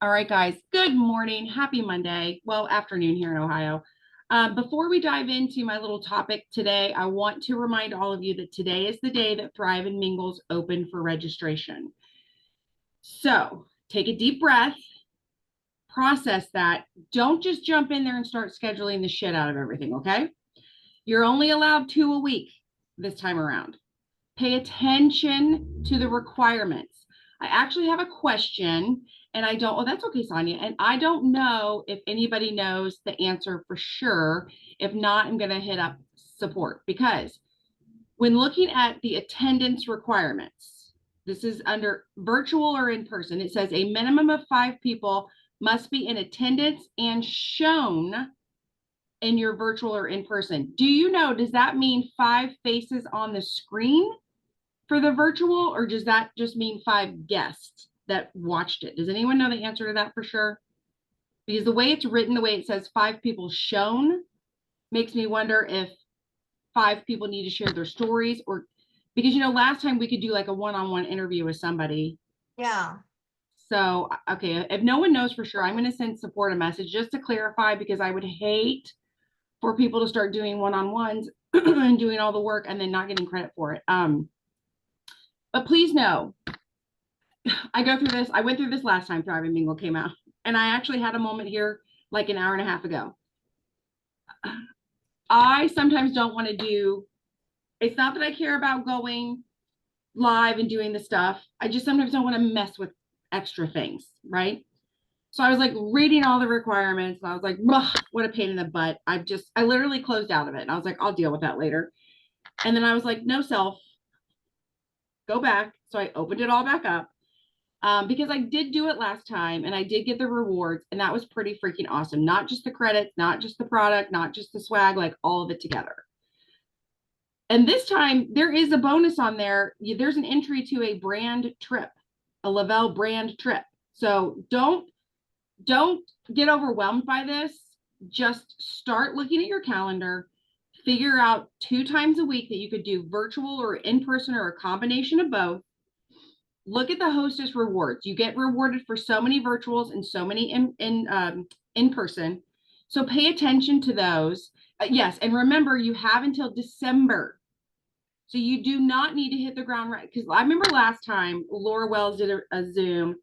All right, guys. Good morning. Happy Monday. Well, afternoon here in Ohio. Before we dive into my little topic today, I want to remind all of you that today is the day that Thrive and Mingles open for registration. So take a deep breath, process that. Don't just jump in there and start scheduling the shit out of everything, okay? You're only allowed 2 a week this time around. Pay attention to the requirements. I actually have a question and I don't, oh, that's okay, Sonia. And I don't know if anybody knows the answer for sure. If not, I'm going to hit up support because when looking at the attendance requirements, this is under virtual or in person, it says a minimum of 5 people must be in attendance and shown in your virtual or in person. Do you know, does that mean 5 faces on the screen for the virtual, or does that just mean 5 guests that watched it? Does anyone know the answer to that for sure? Because the way it's written, the way it says 5 people shown, makes me wonder if 5 people need to share their stories, or because last time we could do like a one-on-one interview with somebody. Yeah. So, okay, if no one knows for sure, I'm going to send support a message just to clarify, because I would hate for people to start doing one-on-ones and doing all the work and then not getting credit for it. But please know, I went through this last time Thrive and Mingle came out, and I actually had a moment here like an hour and a half ago. I sometimes don't want to do, it's not that I care about going live and doing the stuff. I just sometimes don't want to mess with extra things, right? So I was like reading all the requirements and I was like, what a pain in the butt. I literally closed out of it. And I was like, I'll deal with that later. And then I was like, no self, go back. So I opened it all back up. Because I did do it last time and I did get the rewards, and that was pretty freaking awesome. Not just the credits, not just the product, not just the swag, like all of it together. And this time there is a bonus on there. There's an entry to a brand trip, a Lavelle brand trip. So don't get overwhelmed by this. Just start looking at your calendar, figure out 2 times a week that you could do virtual or in person or a combination of both. Look at the hostess rewards. You get rewarded for so many virtuals and so many in person. So pay attention to those. Yes, and remember, you have until December. So you do not need to hit the ground right. Because I remember last time Laura Wells did a Zoom,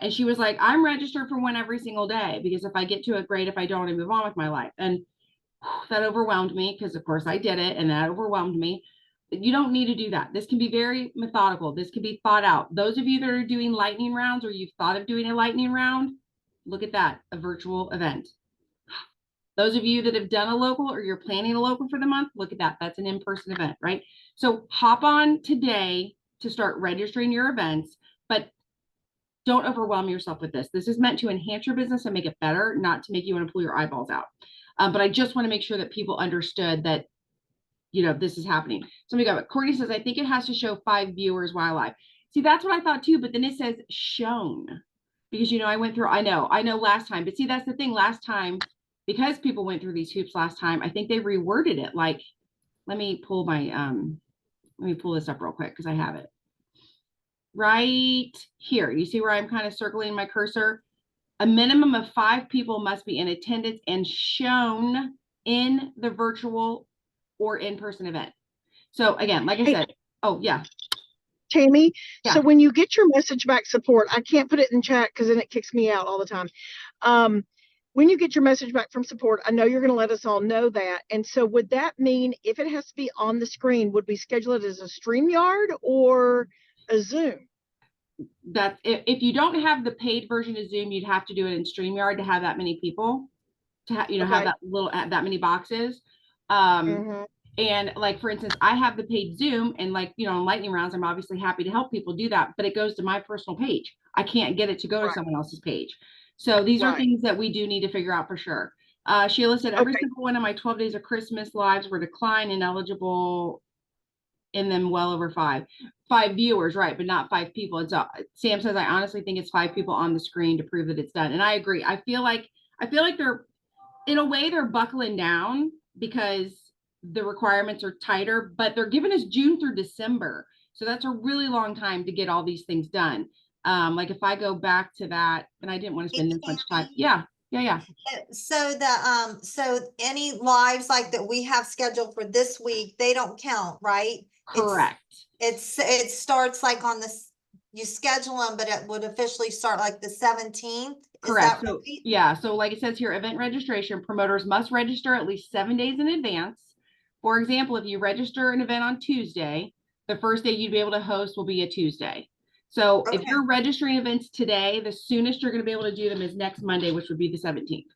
and she was like, I'm registered for one every single day, because if I get to it, great. If I don't, I move on with my life. And that overwhelmed me, because of course I did it, and that overwhelmed me. You don't need to do that. This can be very methodical. This can be thought out. Those of you that are doing lightning rounds, or you've thought of doing a lightning round, look at that, a virtual event. Those of you that have done a local, or you're planning a local for the month, look at that. That's an in-person event, right? So hop on today to start registering your events, but don't overwhelm yourself with this. This is meant to enhance your business and make it better, not to make you want to pull your eyeballs out. But I just want to make sure that people understood that this is happening. So let me go. Courtney says, I think it has to show 5 viewers while live. See, that's what I thought too, but then it says shown, because I went through, I know last time, but see, that's the thing. Last time, because people went through these hoops last time, I think they reworded it. Like, let me pull this up real quick, because I have it right here. You see where I'm kind of circling my cursor? A minimum of 5 people must be in attendance and shown in the virtual or in-person event. So again, like I said, oh yeah. Tammy, yeah. So when you get your message back support, I can't put it in chat because then it kicks me out all the time. When you get your message back from support, I know you're going to let us all know that. And so would that mean if it has to be on the screen, would we schedule it as a StreamYard or a Zoom? That if you don't have the paid version of Zoom, you'd have to do it in StreamYard to have that many people, to have that many boxes. And like, for instance, I have the paid Zoom, and like, in lightning rounds, I'm obviously happy to help people do that, but it goes to my personal page. I can't get it to go to someone else's page. So these are things that we do need to figure out for sure. Sheila said, every single one of my 12 days of Christmas lives were declined and eligible in them well over 5 viewers, right? But not 5 people. And so Sam says, I honestly think it's 5 people on the screen to prove that it's done. And I agree. I feel like they're, in a way, they're buckling down because the requirements are tighter, but they're giving us June through December. So that's a really long time to get all these things done. Like if I go back to that, and I didn't want to spend this much time. Tammy? Yeah. So any lives like that we have scheduled for this week, they don't count, right? Correct. It starts like on this, you schedule them, but it would officially start like the 17th. Correct. Is that So right? yeah, so like it says here, event registration, promoters must register at least 7 days in advance. For example, if you register an event on Tuesday, the first day you'd be able to host will be a Tuesday. So if Okay. you're registering events today, the soonest you're going to be able to do them is next Monday, which would be the 17th.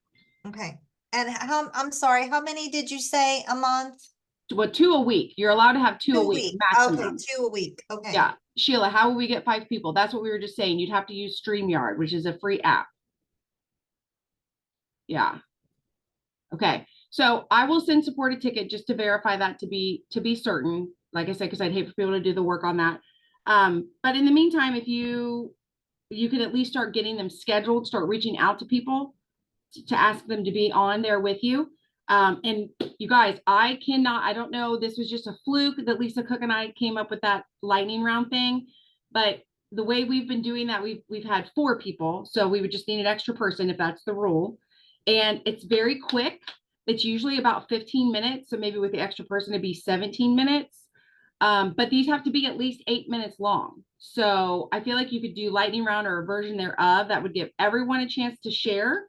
Okay. And I'm sorry, how many did you say a month? Well, 2 a week. You're allowed to have 2 a week maximum. Okay, 2 a week. Okay. Yeah. Sheila, how will we get 5 people? That's what we were just saying. You'd have to use StreamYard, which is a free app. Yeah. Okay. So I will send support a ticket just to verify that to be certain. Like I said, because I'd hate for people to do the work on that. But in the meantime, if you can at least start getting them scheduled, start reaching out to people to ask them to be on there with you. And you guys, I don't know, this was just a fluke that Lisa Cook and I came up with that lightning round thing. But the way we've been doing that, we've had 4 people. So we would just need an extra person if that's the rule. And it's very quick. It's usually about 15 minutes. So maybe with the extra person, it'd be 17 minutes. But these have to be at least 8 minutes long. So I feel like you could do lightning round or a version thereof that would give everyone a chance to share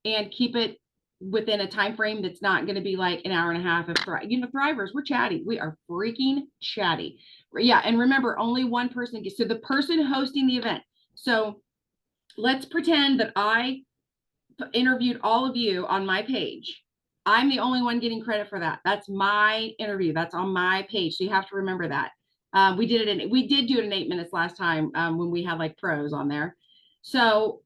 and keep it within a time frame that's not going to be like an hour and a half of Thrivers. We're chatty. We are freaking chatty. Yeah. And remember, only one person gets, so the person hosting the event. So let's pretend that I interviewed all of you on my page. I'm the only one getting credit for that. That's my interview. That's on my page. So you have to remember that. We did do it in 8 minutes last time when we had like pros on there. So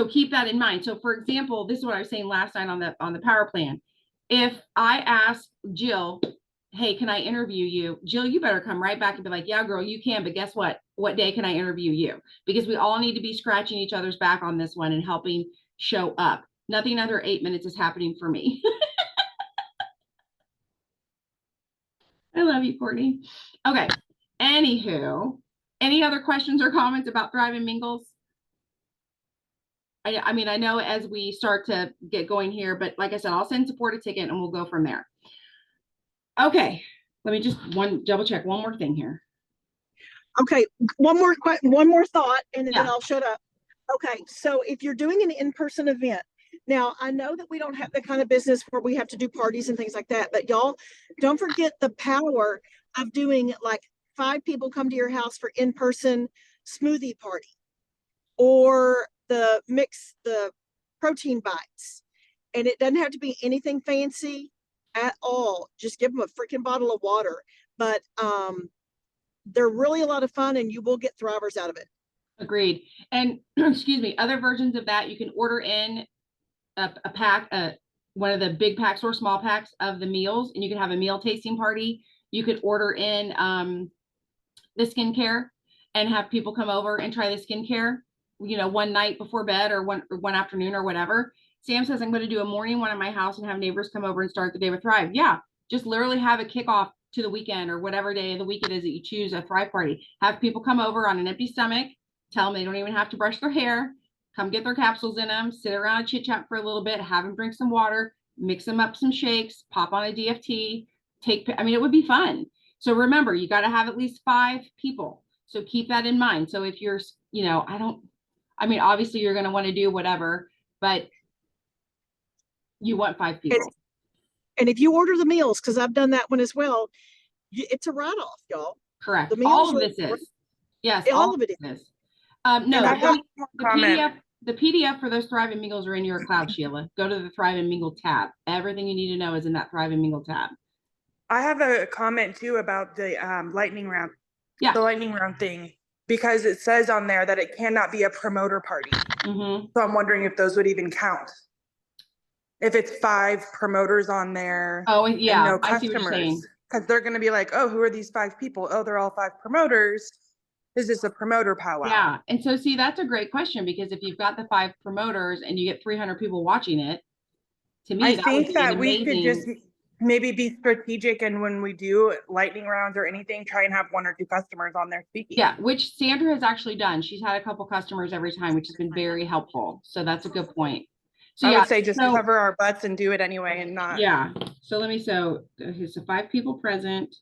keep that in mind. So for example, this is what I was saying last night on the power plan. If I ask Jill, hey, can I interview you? Jill, you better come right back and be like, yeah, girl, you can. But guess what? What day can I interview you? Because we all need to be scratching each other's back on this one and helping show up. Nothing under 8 minutes is happening for me. I love you, Courtney. Okay. Anywho, any other questions or comments about Thrive and Mingles? I mean, I know as we start to get going here, but like I said, I'll send support a ticket and we'll go from there. Okay. Let me just double check one more thing here. Okay. One more thought and then I'll shut up. Okay. So if you're doing an in-person event, now I know that we don't have the kind of business where we have to do parties and things like that, but y'all don't forget the power of doing like 5 people come to your house for in-person smoothie party or the protein bites. And it doesn't have to be anything fancy at all. Just give them a freaking bottle of water. But they're really a lot of fun and you will get Thrivers out of it. Agreed. And excuse me, other versions of that, you can order in a pack, one of the big packs or small packs of the meals, and you can have a meal tasting party. You could order in the skincare and have people come over and try the skincare, one night before bed or one afternoon or whatever. Sam says, I'm going to do a morning one at my house and have neighbors come over and start the day with Thrive. Yeah, just literally have a kickoff to the weekend or whatever day of the week it is that you choose a Thrive party. Have people come over on an empty stomach, tell them they don't even have to brush their hair, come get their capsules in them, sit around and chit chat for a little bit, have them drink some water, mix them up some shakes, pop on a DFT, it would be fun. So remember, you got to have at least 5 people. So keep that in mind. So if you're, obviously you're going to want to do whatever, but you want 5 people. And if you order the meals, because I've done that one as well, it's a write-off, y'all. Correct. All of this is. Yes. All of it is. No, the PDF for those Thrive and Mingles are in your cloud, Sheila. Go to the Thrive and Mingle tab. Everything you need to know is in that Thrive and Mingle tab. I have a comment too about the lightning round. Yeah. The lightning round thing, because it says on there that it cannot be a promoter party. Mm-hmm. So I'm wondering if those would even count. If it's 5 promoters on there. Oh, yeah. And no I see what you're saying. Because they're going to be like, oh, who are these 5 people? Oh, they're all 5 promoters. Is this a promoter powwow? Yeah. And so, see, that's a great question, because if you've got the 5 promoters and you get 300 people watching it, to me, I think that we could just maybe be strategic, and when we do lightning rounds or anything, try and have 1 or 2 customers on there speaking. Yeah, which Sandra has actually done. She's had a couple customers every time, which has been very helpful. So that's a good point. So I yeah, would say just so cover our butts and do it anyway and not. yeah. So let me, okay, so 5 people present.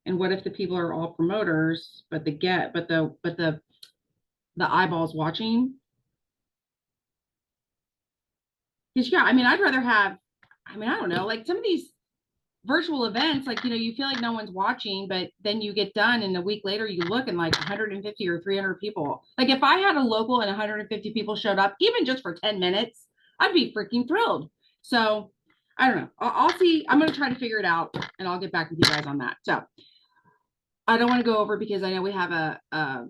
And what if the people are all promoters, but the eyeballs watching? Because yeah, I mean, I'd rather have, I mean, I don't know, like some of these virtual events, like, you know, you feel like no one's watching, but then you get done and a week later you look and like 150 or 300 people. Like if I had a local and 150 people showed up, even just for 10 minutes, I'd be freaking thrilled. So I don't know. I'll see. I'm going to try to figure it out and I'll get back with you guys on that. So I don't want to go over because I know we have a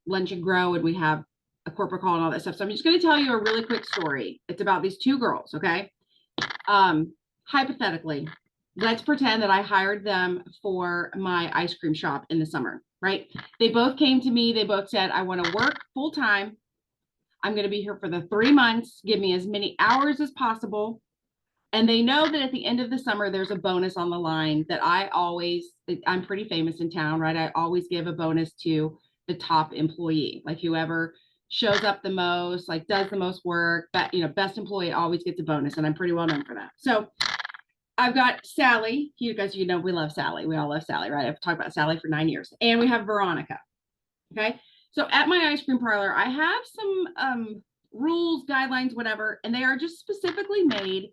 lunch and grow and we have a corporate call and all that stuff. So I'm just going to tell you a really quick story. It's about these 2 girls. Okay. Hypothetically, let's pretend that I hired them for my ice cream shop in the summer, right? They both came to me. They both said, I want to work full time. I'm going to be here for the 3 months. Give me as many hours as possible. And they know that at the end of the summer, there's a bonus on the line that I'm pretty famous in town, right? I always give a bonus to the top employee, like whoever shows up the most, like does the most work, but you know, best employee always gets a bonus. And I'm pretty well known for that. So I've got Sally. You guys, you know, we love Sally. We all love Sally, right? I've talked about Sally for 9 years. And we have Veronica. Okay. So at my ice cream parlor, I have some rules, guidelines, whatever, and they are just specifically made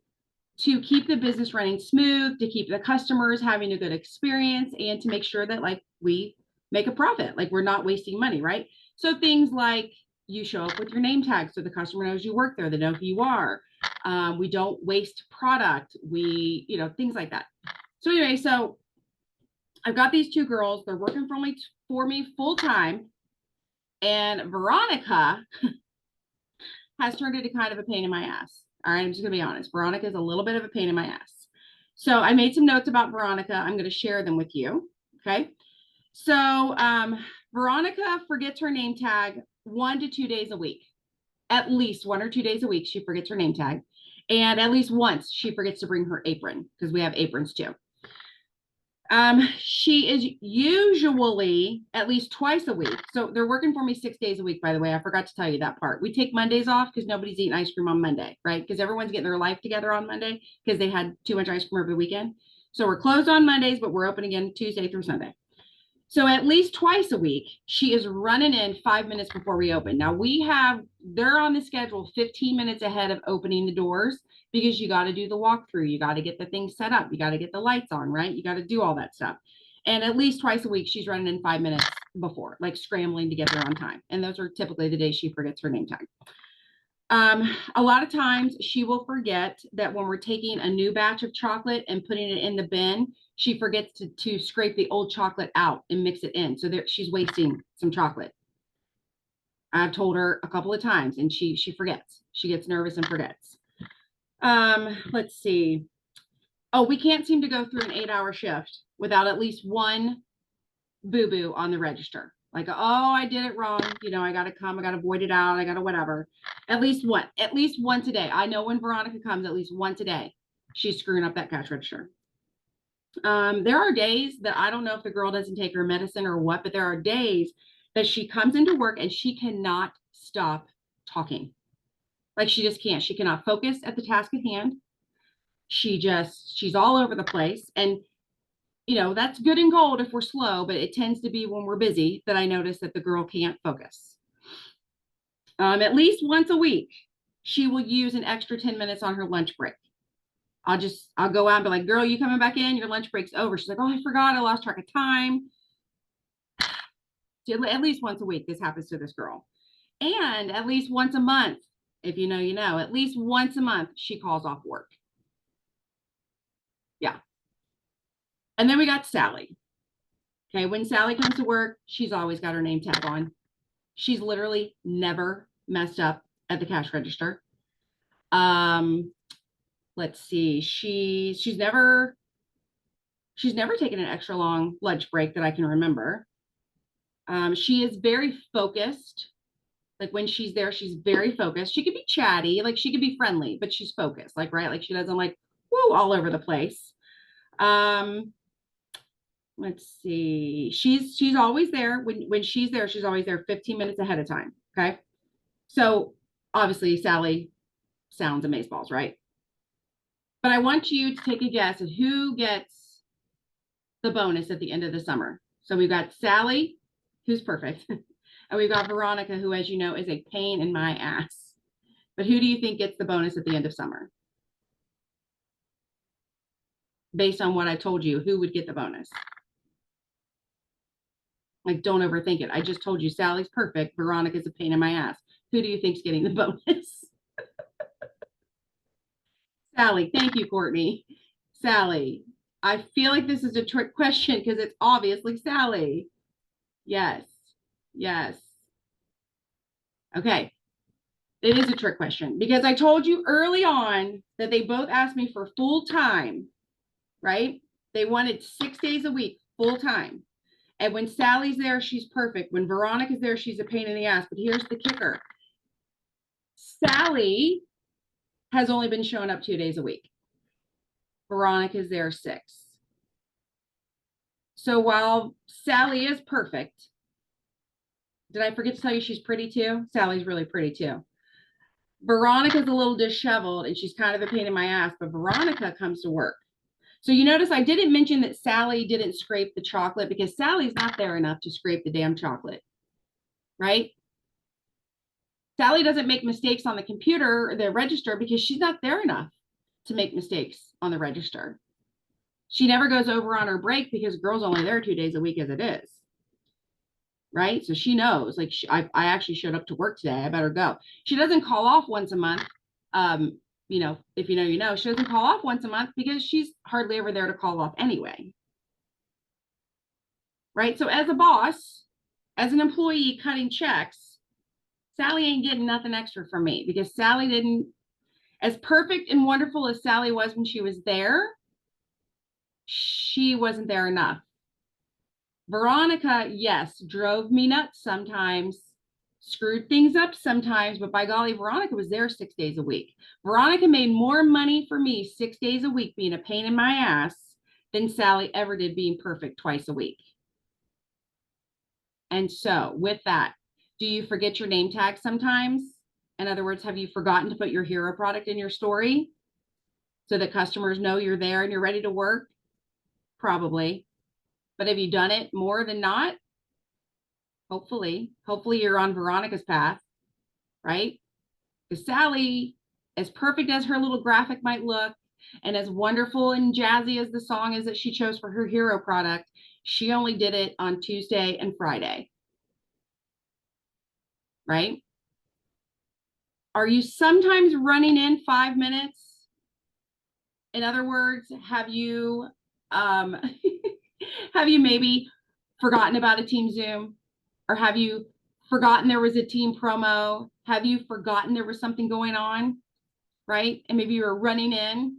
to keep the business running smooth, to keep the customers having a good experience, and to make sure that like we make a profit, like we're not wasting money, right? So things like you show up with your name tag so the customer knows you work there, they know who you are. We don't waste product. We, you know, things like that. So anyway, so I've got these 2 girls. They're working for me full time. And Veronica has turned into kind of a pain in my ass. All right, I'm just gonna be honest. Veronica is a little bit of a pain in my ass. So I made some notes about Veronica. I'm gonna share them with you. Okay. So Veronica forgets her name tag 1 to 2 days a week. At least 1 or 2 days a week, she forgets her name tag. And at least once she forgets to bring her apron because we have aprons too. She is usually at least twice a week. So they're working for me 6 days a week, by the way. I forgot to tell you that part. We take Mondays off because nobody's eating ice cream on Monday, right? Because everyone's getting their life together on Monday because they had too much ice cream every weekend. So we're closed on Mondays, but we're open again Tuesday through Sunday. So at least twice a week, she is running in 5 minutes before we open. Now they're on the schedule 15 minutes ahead of opening the doors because you got to do the walkthrough. You got to get the thing set up. You got to get the lights on, right? You got to do all that stuff. And at least twice a week, she's running in 5 minutes before, like scrambling to get there on time. And those are typically the days she forgets her name tag. A lot of times she will forget that when we're taking a new batch of chocolate and putting it in the bin, she forgets to scrape the old chocolate out and mix it in. So she's wasting some chocolate. I've told her a couple of times and she forgets. She gets nervous and forgets. Let's see. Oh, we can't seem to go through an 8-hour shift without at least one boo-boo on the register. Like, oh, I did it wrong. You know, I got to come, I got to void it out. I got to whatever. At least once a day. I know when Veronica comes, at least once a day, she's screwing up that cash register. There are days that I don't know if the girl doesn't take her medicine or what, but there are days that she comes into work and she cannot stop talking. Like she just can't. She cannot focus at the task at hand. She's all over the place. And you know, that's good and gold if we're slow, but it tends to be when we're busy that I notice that the girl can't focus. At least once a week, she will use an extra 10 minutes on her lunch break. I'll go out and be like, girl, you coming back in? Your lunch break's over. She's like, oh, I forgot. I lost track of time. At least once a week, this happens to this girl. And at least once a month, if you know, you know, at least once a month, she calls off work. Yeah. And then we got Sally. Okay, when Sally comes to work, she's always got her name tag on. She's literally never messed up at the cash register. Let's see. She's never taken an extra long lunch break that I can remember. She is very focused. Like when she's there, she's very focused. She could be chatty, like she could be friendly, but she's focused, like, right? Like she doesn't like, woo, all over the place. Let's see. She's always there. When she's there, she's always there 15 minutes ahead of time. Okay. So obviously Sally sounds amazeballs, right? But I want you to take a guess at who gets the bonus at the end of the summer. So we've got Sally, who's perfect. And we've got Veronica, who, as you know, is a pain in my ass. But who do you think gets the bonus at the end of summer? Based on what I told you, who would get the bonus? Like, don't overthink it. I just told you Sally's perfect. Veronica's a pain in my ass. Who do you think's getting the bonus? Sally. Thank you, Courtney. Sally. I feel like this is a trick question because it's obviously Sally. Yes. Yes. Okay. It is a trick question because I told you early on that they both asked me for full time, right? They wanted 6 days a week, full time. And when Sally's there, she's perfect. When Veronica's there, she's a pain in the ass. But here's the kicker. Sally has only been showing up 2 days a week. Veronica's there 6. So while Sally is perfect, did I forget to tell you she's pretty too? Sally's really pretty too. Veronica's a little disheveled and she's kind of a pain in my ass, but Veronica comes to work. So you notice I didn't mention that Sally didn't scrape the chocolate because Sally's not there enough to scrape the damn chocolate, right? Sally doesn't make mistakes on the computer or the register because she's not there enough to make mistakes on the register. She never goes over on her break because girl's only there 2 days a week as it is. Right? So she knows, like, I actually showed up to work today. I better go. She doesn't call off once a month. You know, if you know, you know, she doesn't call off once a month because she's hardly ever there to call off anyway. Right? So as a boss, as an employee cutting checks, Sally ain't getting nothing extra from me because Sally didn't, as perfect and wonderful as Sally was when she was there, she wasn't there enough. Veronica, yes, drove me nuts sometimes, screwed things up sometimes, but by golly, Veronica was there 6 days a week. Veronica made more money for me 6 days a week being a pain in my ass than Sally ever did being perfect twice a week. And so with that, do you forget your name tag sometimes? In other words, have you forgotten to put your hero product in your story so that customers know you're there and you're ready to work? Probably. But have you done it more than not? Hopefully you're on Veronica's path, right? Because Sally, as perfect as her little graphic might look, and as wonderful and jazzy as the song is that she chose for her hero product, she only did it on Tuesday and Friday, right? Are you sometimes running in 5 minutes? In other words, have you have you maybe forgotten about a team Zoom? Or have you forgotten there was a team promo? Have you forgotten there was something going on, right? And maybe you were running in,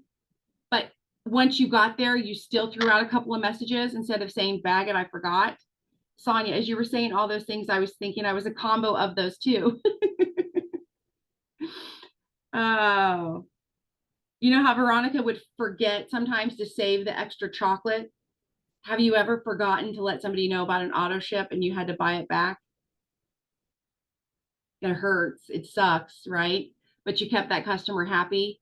but once you got there, you still threw out a couple of messages instead of saying, bag it, I forgot. Sonia, as you were saying all those things, I was thinking I was a combo of those two. Oh, you know how Veronica would forget sometimes to save the extra chocolate? Have you ever forgotten to let somebody know about an auto ship and you had to buy it back? It hurts. It sucks, right? But you kept that customer happy.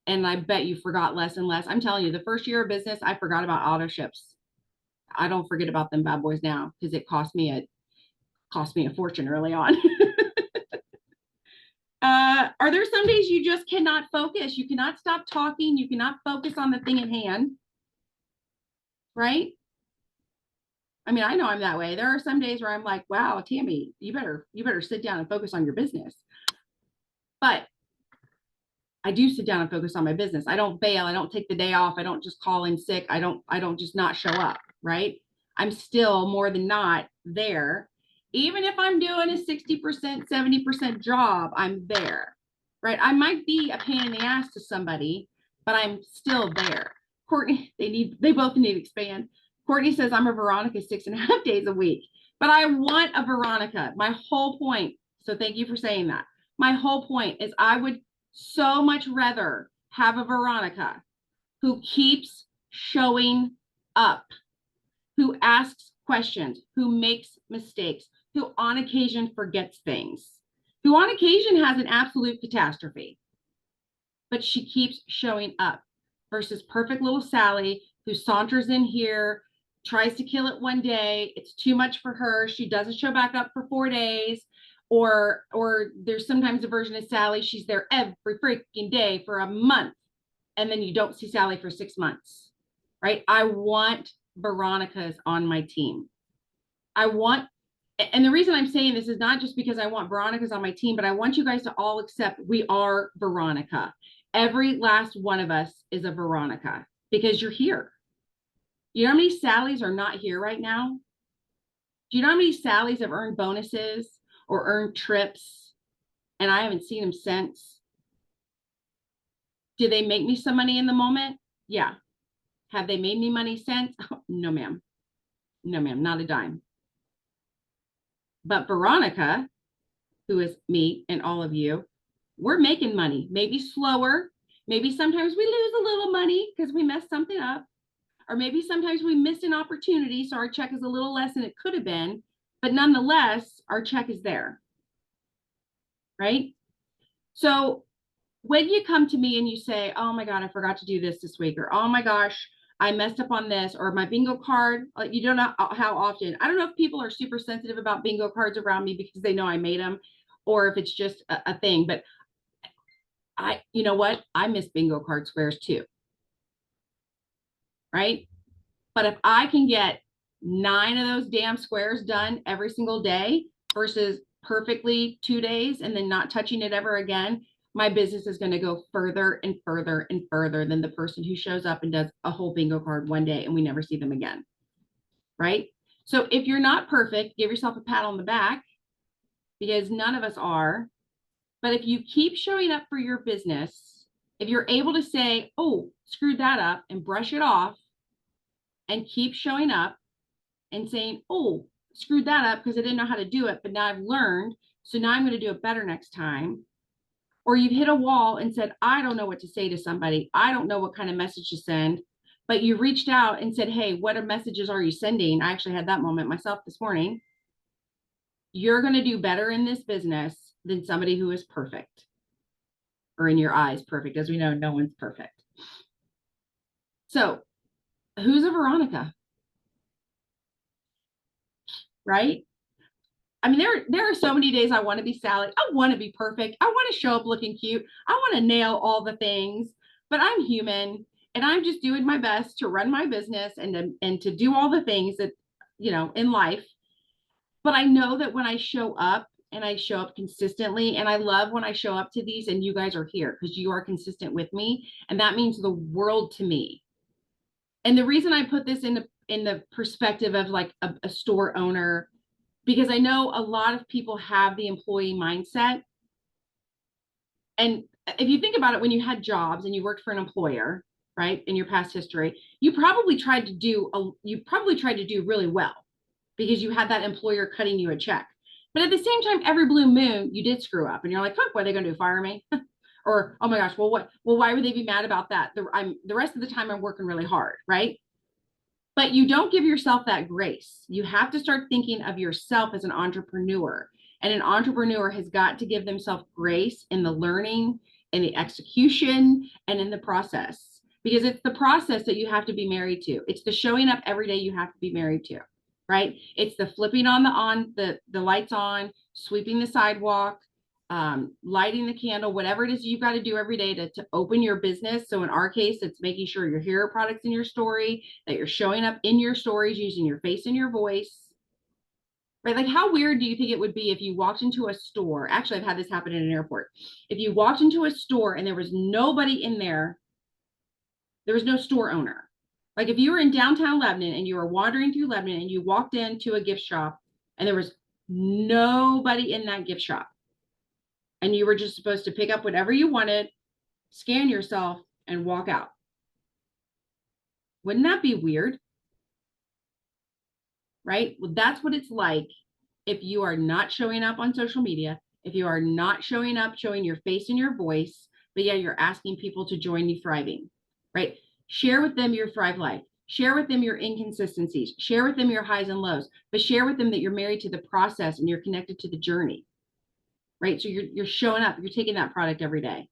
And I bet you forgot less and less. I'm telling you, the first year of business, I forgot about auto ships. I don't forget about them bad boys now because it cost me a fortune early on. Are there some days you just cannot focus? You cannot stop talking. You cannot focus on the thing at hand, right? I mean, I know I'm that way. There are some days where I'm like, wow, Tammy, you better sit down and focus on your business. But I do sit down and focus on my business. I don't bail. I don't take the day off. I don't just call in sick. I don't just not show up, right? I'm still more than not there. Even if I'm doing a 60%, 70% job, I'm there, right? I might be a pain in the ass to somebody, but I'm still there. Courtney, they both need to expand. Courtney says I'm a Veronica 6.5 days a week, but I want a Veronica. My whole point, so thank you for saying that. My whole point is I would so much rather have a Veronica who keeps showing up, who asks questions, who makes mistakes, who on occasion forgets things, who on occasion has an absolute catastrophe, but she keeps showing up, versus perfect little Sally who saunters in here, tries to kill it one day. It's too much for her. She doesn't show back up for 4 days. Or there's sometimes a version of Sally, she's there every freaking day for a month, and then you don't see Sally for 6 months, right? I want Veronica's on my team. And the reason I'm saying this is not just because I want Veronica's on my team, but I want you guys to all accept we are Veronica. Every last one of us is a Veronica because you're here. You know how many Sallys are not here right now? Do you know how many Sallys have earned bonuses or earned trips and I haven't seen them since? Did they make me some money in the moment? Yeah. Have they made me money since? Oh, no, ma'am. No, ma'am, not a dime. But Veronica, who is me and all of you, we're making money, maybe slower. Maybe sometimes we lose a little money because we messed something up. Or maybe sometimes we missed an opportunity, so our check is a little less than it could have been. But nonetheless, our check is there, right? So when you come to me and you say, oh my God, I forgot to do this week, or oh my gosh, I messed up on this, or my bingo card, you don't know how often. I don't know if people are super sensitive about bingo cards around me because they know I made them, or if it's just a thing. But you know what? I miss bingo card squares too, right? But if I can get 9 of those damn squares done every single day versus perfectly 2 days and then not touching it ever again, my business is going to go further and further and further than the person who shows up and does a whole bingo card one day and we never see them again, right? So if you're not perfect, give yourself a pat on the back because none of us are. But if you keep showing up for your business, if you're able to say, oh, screwed that up and brush it off and keep showing up and saying, oh, screwed that up because I didn't know how to do it, but now I've learned, so now I'm going to do it better next time. Or you've hit a wall and said, I don't know what to say to somebody. I don't know what kind of message to send, but you reached out and said, hey, what messages are you sending? I actually had that moment myself this morning. You're going to do better in this business than somebody who is perfect, or in your eyes, perfect. As we know, no one's perfect. So who's a Veronica? Right? I mean, there are so many days I want to be Sally. I want to be perfect. I want to show up looking cute. I want to nail all the things, but I'm human and I'm just doing my best to run my business and to do all the things that, you know, in life. But I know that when I show up and I show up consistently, and I love when I show up to these and you guys are here because you are consistent with me. And that means the world to me. And the reason I put this in the perspective of like a store owner, because I know a lot of people have the employee mindset. And if you think about it, when you had jobs and you worked for an employer, right, in your past history, you probably tried to do really well because you had that employer cutting you a check. But at the same time, every blue moon, you did screw up and you're like, fuck, what are they going to do? Fire me? Or, oh my gosh, well, why would they be mad about that? The rest of the time I'm working really hard, right? But you don't give yourself that grace. You have to start thinking of yourself as an entrepreneur. And an entrepreneur has got to give themselves grace in the learning, in the execution, and in the process. Because it's the process that you have to be married to. It's the showing up every day you have to be married to, right? It's the flipping on the lights on, sweeping the sidewalk, lighting the candle, whatever it is you've got to do every day to open your business. So in our case, it's making sure your hero products in your story, that you're showing up in your stories using your face and your voice, right? Like, how weird do you think it would be if you walked into a store? Actually, I've had this happen in an airport. If you walked into a store and there was nobody in there, there was no store owner. Like if you were in downtown Lebanon and you were wandering through Lebanon and you walked into a gift shop and there was nobody in that gift shop, and you were just supposed to pick up whatever you wanted, scan yourself, and walk out. Wouldn't that be weird? Right? Well, that's what it's like if you are not showing up on social media, if you are not showing up, showing your face and your voice, but yeah, you're asking people to join you thriving, right? Share with them your Thrive life. Share with them your inconsistencies. Share with them your highs and lows, but share with them that you're married to the process and you're connected to the journey, right? So you're showing up, you're taking that product every day.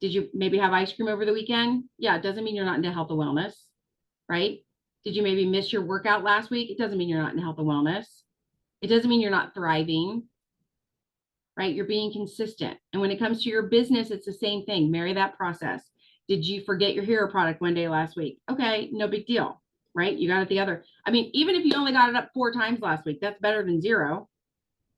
Did you maybe have ice cream over the weekend? Yeah, it doesn't mean you're not into health and wellness, right? Did you maybe miss your workout last week? It doesn't mean you're not in health and wellness. It doesn't mean you're not thriving, right? You're being consistent. And when it comes to your business, it's the same thing. Marry that process. Did you forget your hero product one day last week? Okay, no big deal, right? You got it the other. I mean, even if you only got it up 4 times last week, that's better than 0,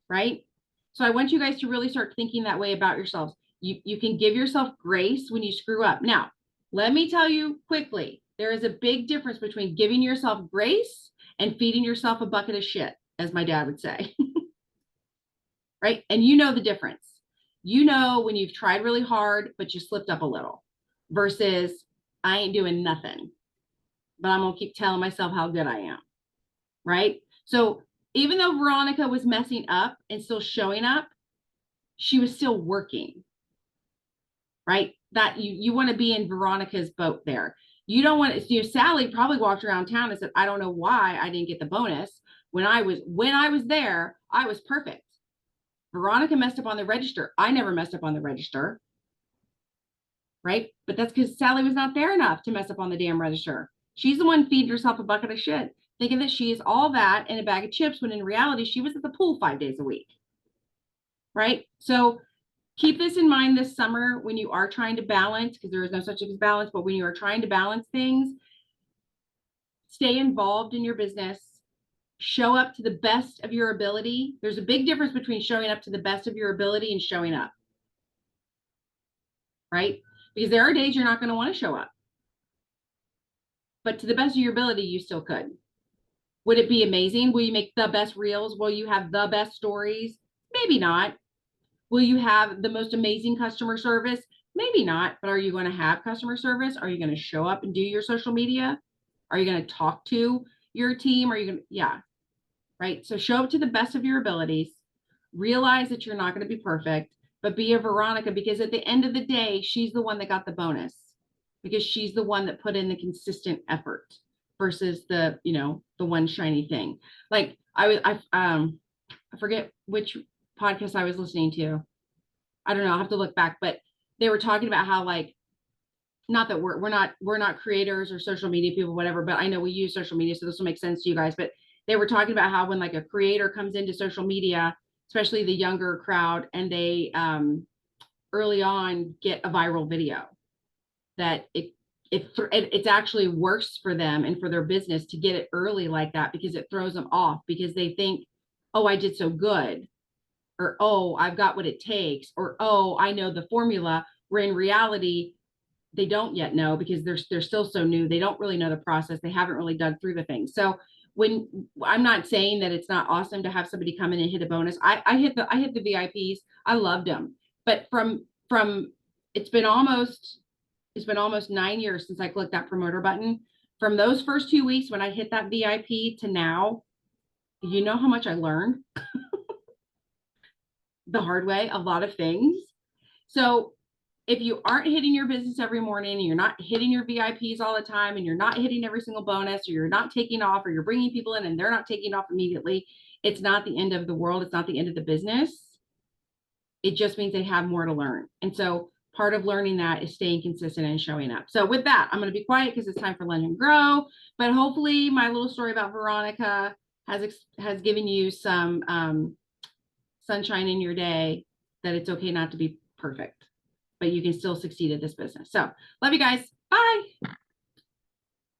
right? So I want you guys to really start thinking that way about yourselves. You can give yourself grace when you screw up. Now, let me tell you quickly, there is a big difference between giving yourself grace and feeding yourself a bucket of shit, as my dad would say. Right? And you know the difference. You know when you've tried really hard, but you slipped up a little versus I ain't doing nothing, but I'm gonna keep telling myself how good I am. Right? So even though Veronica was messing up and still showing up, she was still working. Right? That you want to be in Veronica's boat there. You don't want to, Sally probably walked around town and said, I don't know why I didn't get the bonus. When I was there, I was perfect. Veronica messed up on the register. I never messed up on the register. Right? But that's because Sally was not there enough to mess up on the damn register. She's the one feeding herself a bucket of shit, thinking that she is all that in a bag of chips, when in reality, she was at the pool 5 days a week. Right? So keep this in mind this summer when you are trying to balance, because there is no such thing as balance, but when you are trying to balance things, stay involved in your business. Show up to the best of your ability. There's a big difference between showing up to the best of your ability and showing up. Right? Because there are days you're not going to want to show up. But to the best of your ability, you still could. Would it be amazing? Will you make the best reels? Will you have the best stories? Maybe not. Will you have the most amazing customer service? Maybe not. But are you going to have customer service? Are you going to show up and do your social media? Are you going to talk to your team? Are you going to, yeah. Right? So show up to the best of your abilities. Realize that you're not going to be perfect, but be a Veronica, because at the end of the day, she's the one that got the bonus, because she's the one that put in the consistent effort versus the, the one shiny thing. Like I forget which podcast I was listening to. I don't know. I'll have to look back, but they were talking about how, like, not that we're not creators or social media people, whatever, but I know we use social media, so this will make sense to you guys. But they were talking about how when like a creator comes into social media, especially the younger crowd, and they early on get a viral video, that it's actually worse for them and for their business to get it early like that, because it throws them off, because they think, oh, I did so good, or oh, I've got what it takes, or oh, I know the formula, where in reality they don't yet know, because they're still so new. They don't really know the process. They haven't really dug through the things. So when I'm not saying that it's not awesome to have somebody come in and hit a bonus. I hit the VIPs. I loved them. But from it's been almost 9 years since I clicked that promoter button. From those first 2 weeks when I hit that VIP to now, you know how much I learned the hard way, a lot of things. So if you aren't hitting your business every morning, and you're not hitting your VIPs all the time, and you're not hitting every single bonus, or you're not taking off, or you're bringing people in and they're not taking off immediately, it's not the end of the world. It's not the end of the business. It just means they have more to learn. And so part of learning that is staying consistent and showing up. So with that, I'm going to be quiet because it's time for Lunch and Grow. But hopefully my little story about Veronica has given you some sunshine in your day, that it's okay not to be perfect, but you can still succeed at this business. So love you guys. Bye.